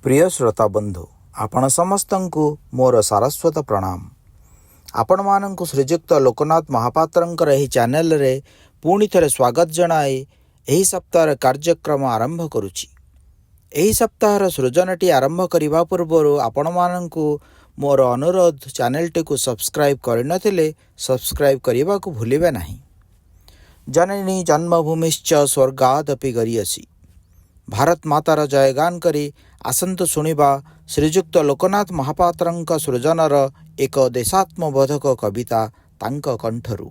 प्रिय श्रोता बंधु आपण समस्तंकु मोर सारस्वत प्रणाम। आपण मानंकु श्रीजुक्त लोकनाथ महापात्रंकर एही चैनल रे पुणी थरे स्वागत जणाई एही सप्ताह कार्यक्रम आरंभ करुछि। एही सप्ताहर सृजनटी आरंभ करिबा पूर्वरु आपण मानंकु मोर अनुरोध चैनलटी को सब्सक्राइब करिनथिले सब्सक्राइब करिबा को भूलिबे नाही। जननी जन्मभूमिश्च स्वर्गादपि गरीयसी। भारत मातार जयगान करी आसंतु शुणिबा श्रीजुक्त लोकनाथ महापात्रंक सृजनर एक देशात्मबोधक कविता तांक कंठरू।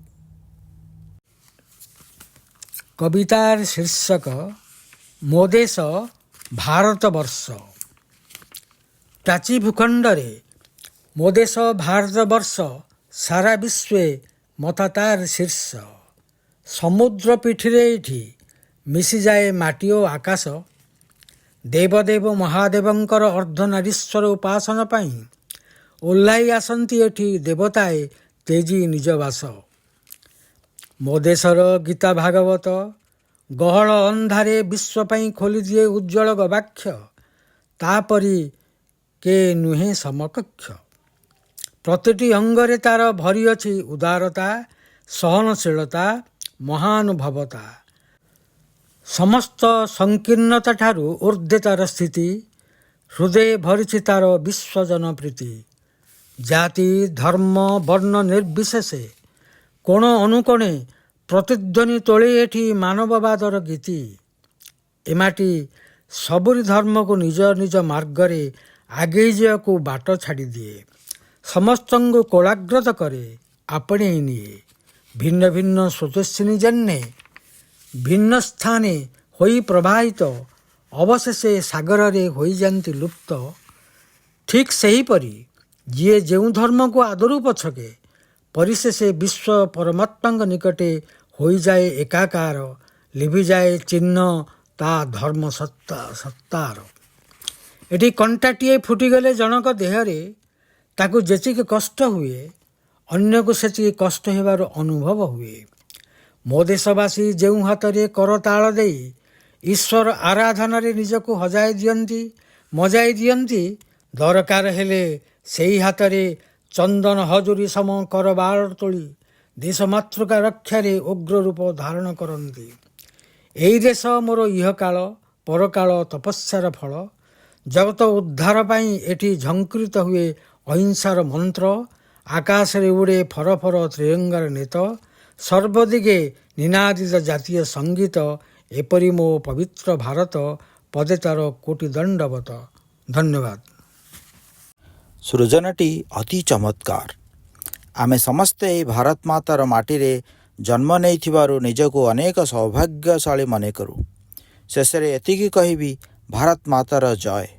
कवितार शीर्षक मो देश भारतवर्ष। प्राची भूखंडरे मो देश भारतवर्ष सारा विश्वे मता तार शीर्ष। समुद्र पीठिरे एठी मिशी जाए माटी ओ आकाश। देवदेव महादेवंकर अर्धनारीश्वर उपासना पाई ओह्लाई आसंती एठी देवताए तेजी निजवास। मो देशर गीता भागवत गहल अंधारे विश्व पाई खोली दिए उज्ज्वल गवाक्ष। तापरी के नुहे समकक्ष। प्रतिटी अंगरे तार भरी अछि उदारता सहनशीलता महानुभवता। समस्त संकीर्णता ठारू ऊर्ध्वे तार स्थिति। हृदय भरी तार विश्वजन प्रीति। जाति धर्म वर्ण निर्विशेषे कोण अनुकोणे प्रतिध्वनि तोले एठी मानववादर गीति। एमाटी सबुरी धर्म को निज निज मार्गरे आगे जाको बाट छाड़ी दिए। समस्तंगु कोलाग्रत करे आपणे निए। भिन्न भिन्न स्वतस्विनी जन्ने भिन्न स्थाने होई प्रवाहित अवशेषे सागर रे होई जानती लुप्त। ठीक सही परी जिए जेउ धर्म को आदरू पछके परिशेषे विश्व परमात्मा निकटे होई जाए एकाकार। लिभि जाए चिन्ह ता धर्म सत्तार। एटी कंटाटीए फुटिगले जनक देहरे ताकू जेचिक कष्ट हुए अन्य को सेचिक कष्ट हेबार अनुभव हुए। मो देशवासी जेउ हातरे करताल देई ईश्वर आराधना रे निजको हजाई दियंती मजाई दियंती दरकार हेले सेही हातरे चंदन हजूरी सम करबार तोली देश मातृका रक्षारे उग्र रूप धारण करती। एही देश मोर इहकाल परकाल तपस्यार फल। जगत उद्धार पाई एठी झंकृत हुए अहिंसार मंत्र। आकाश रे उड़े फर फर त्रिरंगार नेत। सर्वदिगे निनादित जातीय संगीत। एपरी मो पवित्र भारत पदे तार कोटि दंडवत। धन्यवाद। सृजनटी अति चमत्कार। आमे समस्ते भारत मातार माटीरे जन्म नेइथिबारु निजको अनेक सौभाग्यशाली मने करू। शेषरे एतिकी कहिबी भारत मातार जय।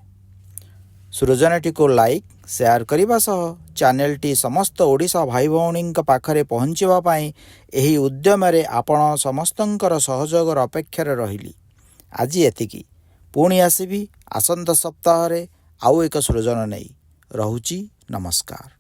सृजनटी को लाइक शेयर करिबा सह चैनलटी समस्त ओडिशा भाई भौणी पाखरे पहुँचवा पाई एही उद्यमरे आपण समस्तंकर सहयोगर अपेक्षारे रहिली। आज एतिकी पुणी आसिबी आसंत सप्ताहरे आउ एक सृजन नेई। रहुची नमस्कार।